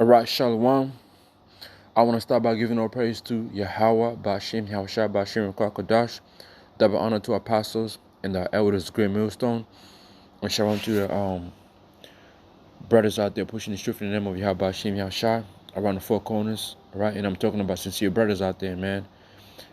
All right, Shalom. I want to start by giving all praise to Yahweh, Bashim, Yahushua, Bashim, and Kwakadash. Double honor to apostles and the elders, Great Millstone. And shalom to the brothers out there pushing the truth in the name of Yahweh, Bashim, Yahushua, around the four corners. All right, and I'm talking about sincere brothers out there, man.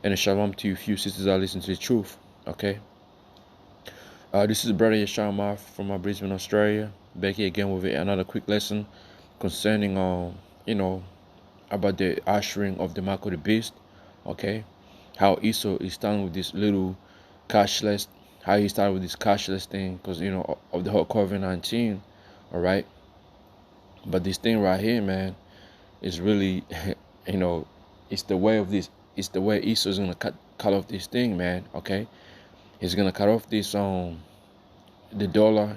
And a shalom to you few sisters that listen to the truth. Okay. This is brother Yeshua from Brisbane, Australia. Back here again with another quick lesson concerning, about the ushering of the mark of the beast. Okay, how Esau is starting with this little cashless, how he started with this cashless thing because of the whole COVID-19. All right, but this thing right here, man, is really it's the way of this. It's the way Esau is gonna cut off this thing, man. Okay, he's gonna cut off this the dollar,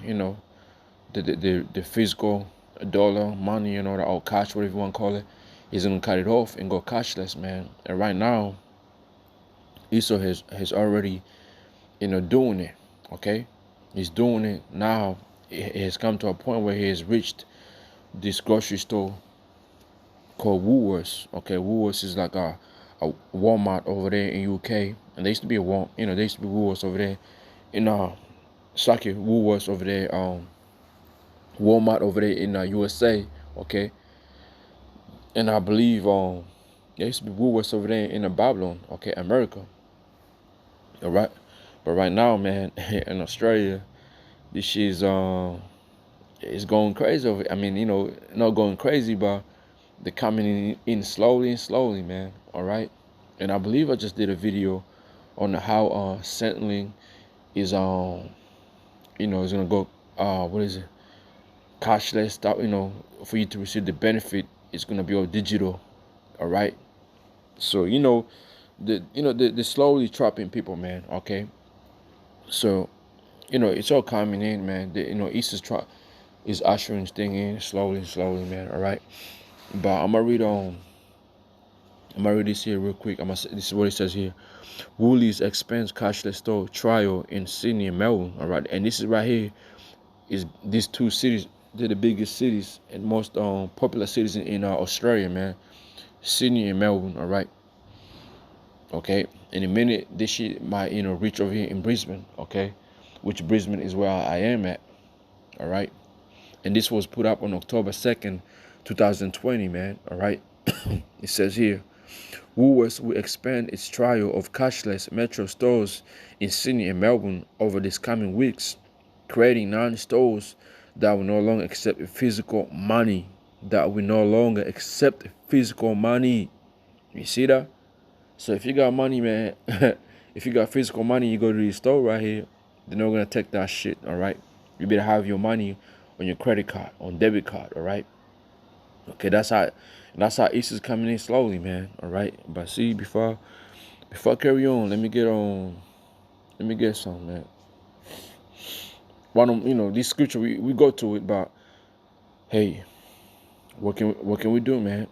the physical dollar, money, the old cash, whatever you want to call it. He's gonna cut it off and go cashless, man. And right now, Esau has already, doing it. Okay, he's doing it now. It has come to a point where he has reached this grocery store called Woolworths. Okay, Woolworths is like a Walmart over there in UK, and there used to be there used to be Woolworths over there in it's like a Woolworths over there, Walmart over there in USA. Okay, and I believe there used to be Woolworths over there in Babylon. Okay, America. All right, but right now, man, in Australia, this shit is going crazy over. I mean, not going crazy, but they're coming in slowly and slowly, man. All right, and I believe I just did a video on how Centrelink is is gonna go what is it, cashless stuff. For you to receive the benefit, it's gonna be all digital. All right, so they're slowly trapping people, man. Okay, so it's all coming in, man. East is ushering this thing in slowly, man. All right, but I'm gonna read this here real quick. This is what it says here. Woolies expands cashless store trial in Sydney and Melbourne. All right, and this is right here is these two cities. They're the biggest cities and most popular cities in Australia, man. Sydney and Melbourne. All right. Okay. In a minute, this shit might reach over here in Brisbane. Okay, which Brisbane is where I am at. All right, and this was put up on October 2nd, 2020, man. All right. It says here, Woolworths will expand its trial of cashless metro stores in Sydney and Melbourne over these coming weeks, creating 9 stores that will no longer accept physical money. You see that? So if you got money, man, if you got physical money, you go to the store right here, they're not going to take that shit, all right? You better have your money on your credit card, on debit card, all right? Okay, that's how East is coming in slowly, man. All right, but see, before I carry on, let me get some, man. Why don't this scripture we go to it, but hey, what can we do, man?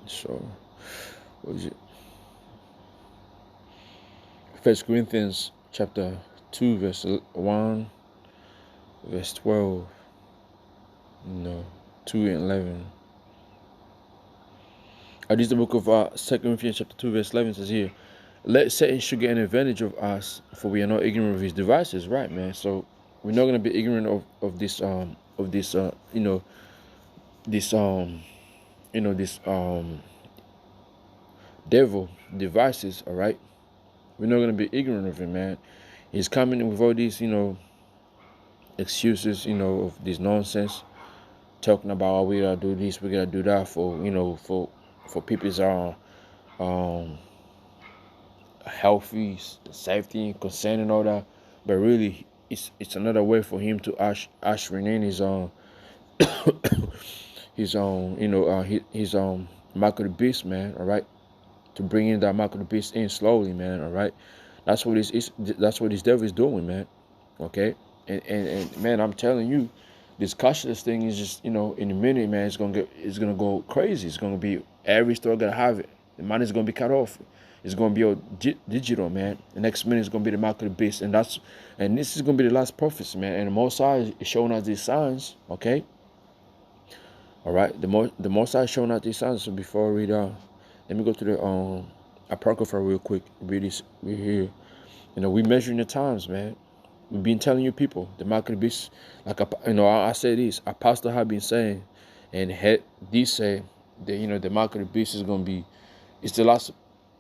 So what is it? 1 Corinthians chapter 2, verse 1, verse 12. 2 and 11. This is the book of 2 Corinthians chapter 2, verse 11 says here, let Satan should get an advantage of us, for we are not ignorant of his devices, right, man? So we're not gonna be ignorant of this devil devices, all right? We're not gonna be ignorant of it, man. He's coming with all these, excuses, of this nonsense. Talking about we gotta do this, we gotta do that for people's healthy, safety, consent, and all that. But really, it's another way for him to ushering in his mark of the beast, man. All right, to bring in that mark of the beast in slowly, man. All right, that's what this devil is doing, man. Okay, and man, I'm telling you. This cashless thing is just, in a minute, man, it's gonna go crazy. It's gonna be every store gonna have it. The money's gonna be cut off. It's gonna be all digital, man. The next minute is gonna be the mark of the beast, and this is gonna be the last prophets, man. And the Most High is showing us these signs, okay? All right, the most I showing out these signs. So before I read out, let me go to the apocrypha real quick. Read this. We here. We measuring the times, man. We've been telling you people the mark of the beast. Like I say this. Apostle have been saying, and these say that the mark of the beast is gonna be. It's the last.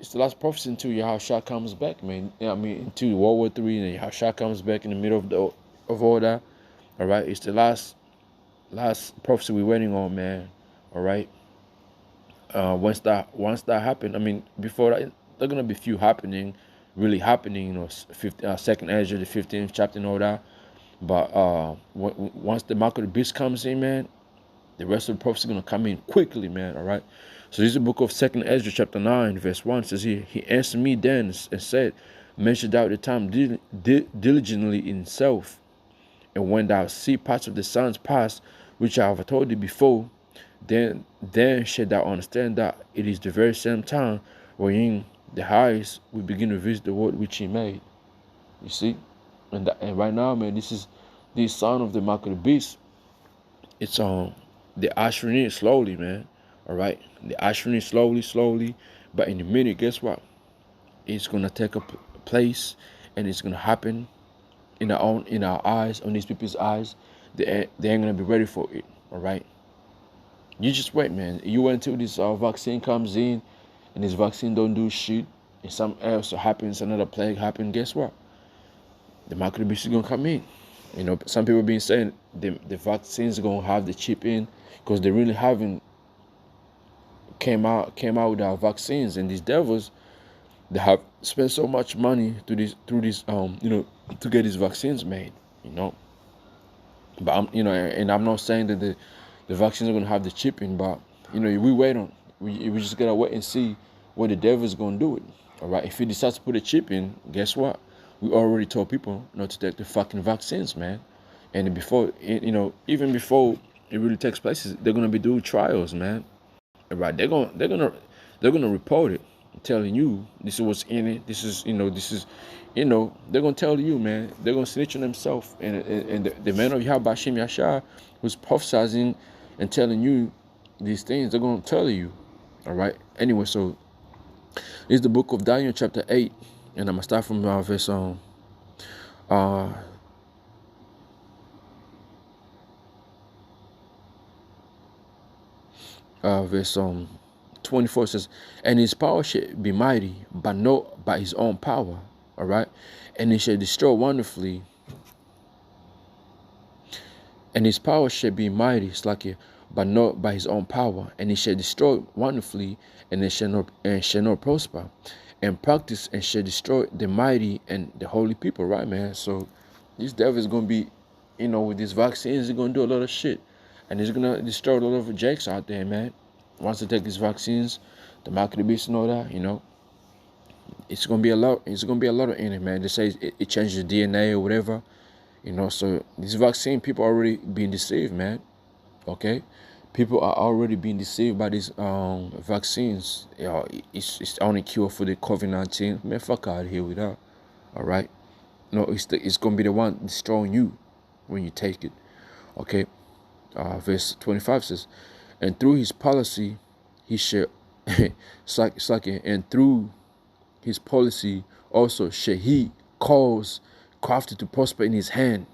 It's the last prophecy until Yahushua comes back, man. I mean, until World War III, and Yahushua comes back in the middle of all that. All right, it's the last prophecy we're waiting on, man. All right. Once that happen, I mean, before that, there gonna be few really happening. Second Ezra, the 15th chapter, and all that. But once the mark of the beast comes in, man, the rest of the prophecy is gonna come in quickly, man. All right. So this is the book of Second Ezra, chapter 9, verse 1. It says here, he answered me then and said, measure out the time diligently in self, and when thou see parts of the signs pass, which I have told thee before, then shalt thou understand that it is the very same time wherein the highest will begin to visit the world which he made. You see? And right now, man, this sign of the mark of the beast. It's the ushering in slowly, man. All right? The ushering in slowly. But in a minute, guess what? It's gonna take a place, and it's gonna happen in our eyes, on these people's eyes. They ain't gonna be ready for it. All right? You just wait, man. You wait until this vaccine comes in, and this vaccine don't do shit, and something else happens, another plague happens. Guess what? The mark of the beast is gonna come in. Some people been saying the vaccines are gonna have the chip in, because they really haven't came out with our vaccines, and these devils, they have spent so much money through this to get these vaccines made. But I'm not saying that the vaccines are gonna have the chip in, but we just gotta wait and see what the devil is gonna do it. All right, if he decides to put a chip in, guess what? We already told people not to take the fucking vaccines, man. And even before it really takes place, they're gonna be doing trials, man. All right, they're gonna report it, telling you this is what's in it. They're gonna tell you, man. They're gonna snitch on themselves, and the man of Yahweh Shem Yashar who's prophesizing and telling you these things, they're gonna tell you. All right. Anyway, so it's the book of Daniel, chapter 8, and I'm gonna start from verse verse 24 says, and his power shall be mighty, but not by his own power. All right, and he shall destroy wonderfully, and his power shall be mighty, but not by his own power, and he shall destroy wonderfully, and it shall not prosper, and practice and shall destroy the mighty and the holy people. Right, man. So this devil is gonna be, with these vaccines, he's gonna do a lot of shit, and he's gonna destroy a lot of jakes out there, man. Once they take these vaccines, the mark of the beast and all that, it's gonna be a lot. It's gonna be a lot of in it, man. They say it changes the DNA or whatever, So these vaccine, people are already being deceived, man. Okay, people are already being deceived by these vaccines. It's only cure for the COVID-19. Man, fuck out of here with that. All right, no, it's gonna be the one destroying you when you take it. Okay, verse 25 says, and through his policy, he shall, and through his policy also shall he cause crafty to prosper in his hand,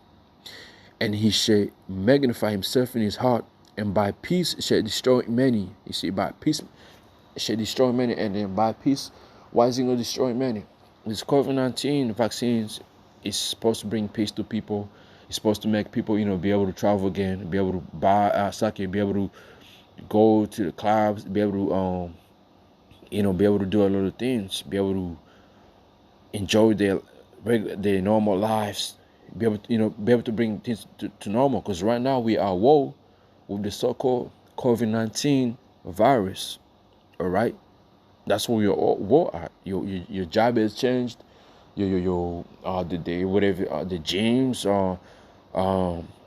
and he shall magnify himself in his heart, and by peace shall destroy many. You see, by peace shall destroy many, and then by peace, why is he going to destroy many? This COVID-19 vaccines is supposed to bring peace to people. It's supposed to make people, be able to travel again, be able to buy sake, be able to go to the clubs, be able to, be able to do a lot of things, be able to enjoy their normal lives, be able to bring things to normal. Because right now we are woe with the so-called COVID-19 virus. All right, that's what we are all war at. Your job has changed. The gyms,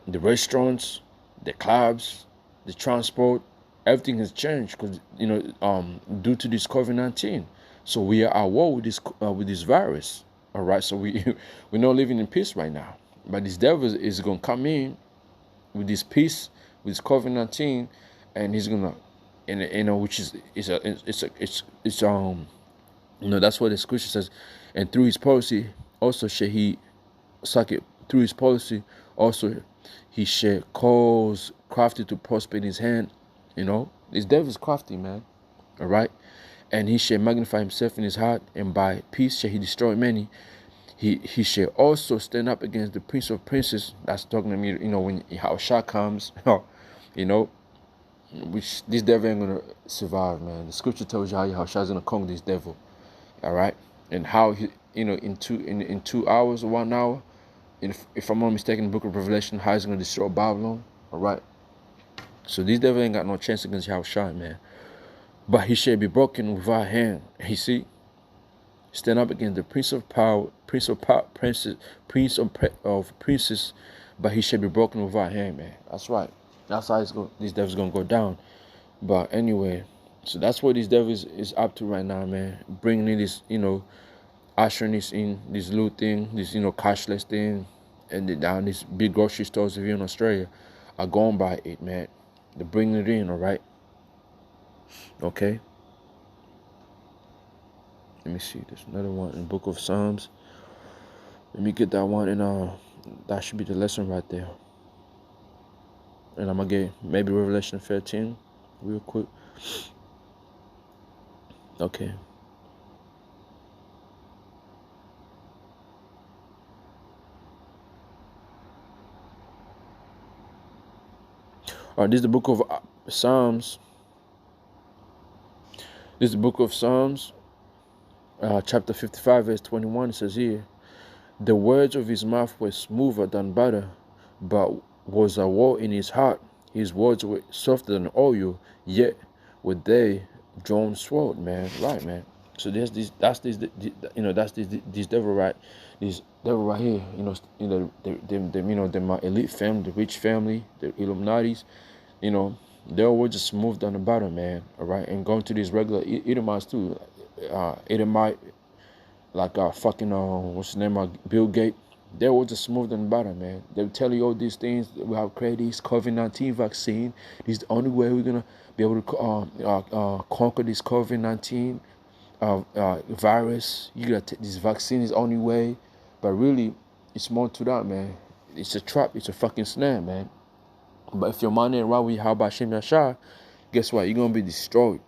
the restaurants, the clubs, the transport, everything has changed because due to this COVID-19. So we are at war with this virus. All right, so we're not living in peace right now. But this devil is gonna come in with this peace, with this COVID-19, and he's gonna, and which is that's what the scripture says, and through his policy also shall he suck it. Through his policy also he shall cause crafty to prosper in his hand. This devil is crafty, man. All right, and he shall magnify himself in his heart, and by peace shall he destroy many. He shall also stand up against the prince of princes. That's talking to me, when Yahushua comes, which this devil ain't gonna survive, man. The scripture tells you how Yahushua is gonna conquer this devil, all right, and how he, in 2 hours or 1 hour, if I'm not mistaken, the book of Revelation, how he's gonna destroy Babylon, all right. So this devil ain't got no chance against Yahushua, man. But he shall be broken with our hand. You see, stand up against the prince of power, of princes, but he shall be broken with our hand, man. That's right. That's how this devil's gonna go down. But anyway, so that's what this devil is up to right now, man. Bringing in this, ushering this in, this little thing, this, cashless thing, and down these big grocery stores here in Australia are going by it, man. They're bringing it in, all right? Okay. Let me see. There's another one in the book of Psalms. Let me get that one, and that should be the lesson right there. And I'm going to get maybe Revelation 13 real quick. Okay. All right, this is the book of Psalms. This is the book of Psalms, chapter 55, verse 21. It says here, the words of his mouth were smoother than butter, but was a war in his heart. His words were softer than oil, yet were they drawn sword, man. Right, man. So this devil right here. My elite family, the rich family, the Illuminatis. Their words are smooth than the butter, man. All right, and going to these regular Edomites too, Edomite. Like fucking what's his name? Bill Gates. They were just smooth than butter, man. They would tell you all these things. We have created this COVID-19 vaccine. This is the only way we're gonna be able to conquer this COVID-19 virus. You gotta take this vaccine is the only way. But really, it's more to that, man. It's a trap. It's a fucking snare, man. But if your mind ain't right with how about Shem Yashar, guess what? You're gonna be destroyed.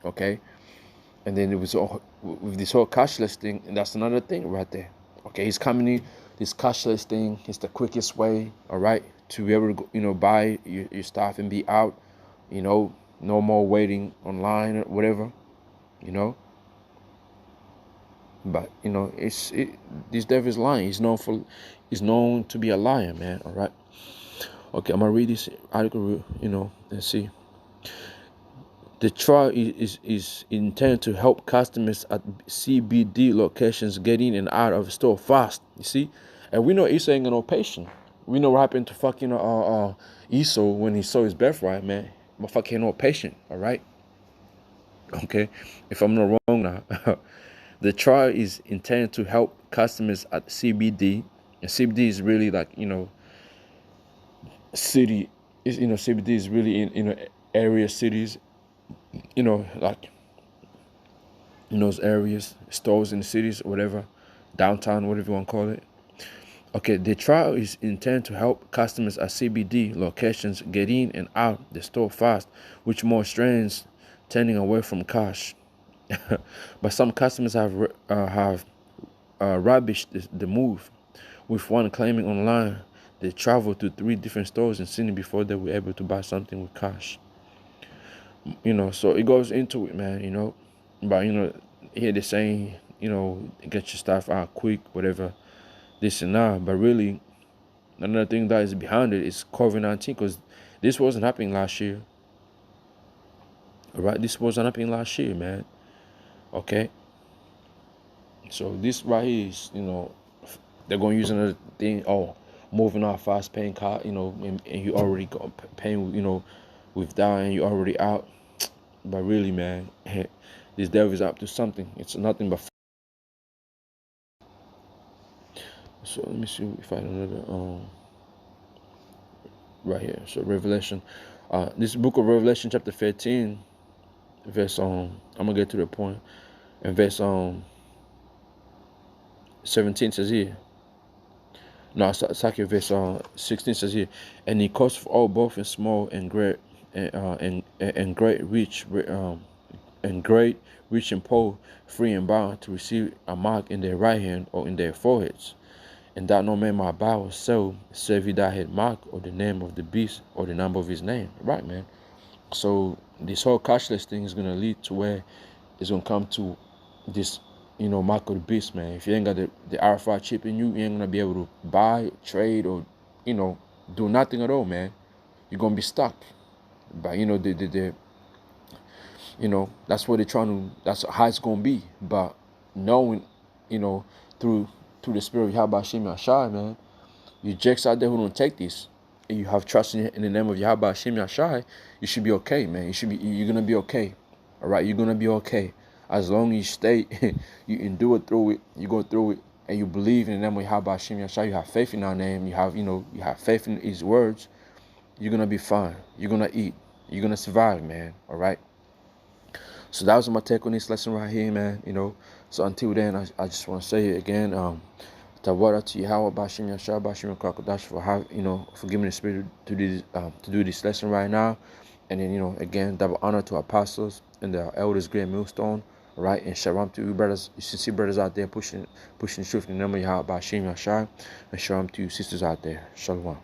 Okay. And then it was all with this whole cashless thing, and that's another thing right there. Okay, he's coming in. This cashless thing is the quickest way, all right, to be able to buy your stuff and be out. No more waiting online or whatever. But this devil is lying. He's known to be a liar, man. All right. Okay, I'm gonna read this article. And see. The trial is intended to help customers at CBD locations get in and out of the store fast. You see, and we know Esau ain't got no patience. We know what happened to fucking Esau when he saw his birthright, man. Motherfucker ain't no patient. All right. Okay, if I'm not wrong now, the trial is intended to help customers at CBD, and CBD is really like city. CBD is really in area cities. Like in those areas, stores in the cities, whatever, downtown, whatever you want to call it. Okay, the trial is intended to help customers at CBD locations get in and out the store fast, which more strains turning away from cash. But some customers have rubbished the move, with one claiming online they traveled to 3 different stores in Sydney before they were able to buy something with cash. So it goes into it, man, but here they're saying, get your stuff out quick, whatever, this and that. But really, another thing that is behind it is COVID-19, because this wasn't happening last year. All right, this wasn't happening last year, man. Okay. So this right here is, they're going to use another thing. Oh, moving off fast paying car, and you already got paying, with that, and you already out. But really, man, this devil is up to something. It's nothing but. So let me see if I have another. right here. So Revelation, this book of Revelation, chapter 15, verse I'm gonna get to the point. And verse 17 says here. No, it's like verse 16 says here, and he caused for all, both in small and great, and great rich, and great rich and poor, free and bound, to receive a mark in their right hand or in their foreheads, and that no man might buy or sell, save he that had mark or the name of the beast or the number of his name. Right, man. So this whole cashless thing is gonna lead to where it's gonna come to this, mark of the beast, man. If you ain't got the RFI chip in you, you ain't gonna be able to buy, trade, or do nothing at all, man. You're gonna be stuck. But that's what they're trying to. That's how it's gonna be. But knowing, through the spirit of Yahweh Shem Yashai, man, you jacks out there who don't take this, and you have trust in the name of Yahweh Shem Yashai, you should be okay, man. You're gonna be okay. All right, you're gonna be okay. As long as you stay, you endure through it, you go through it, and you believe in the name of Yahweh Shem Yashai, you have faith in our name, you have faith in his words, you're gonna be fine. You're gonna eat. You're gonna survive, man. All right. So that was my take on this lesson right here, man. So until then, I just want to say it again. Tawara to Yahweh Bashim Yashar Bashim Krakodash for giving the spirit to do this lesson right now. And then, again, double honor to apostles and the elders, great millstone, right? And shalom to you brothers, you see brothers out there pushing the truth in the name of Yahweh Bashim Yashar, and shalom to you sisters out there. Shalom.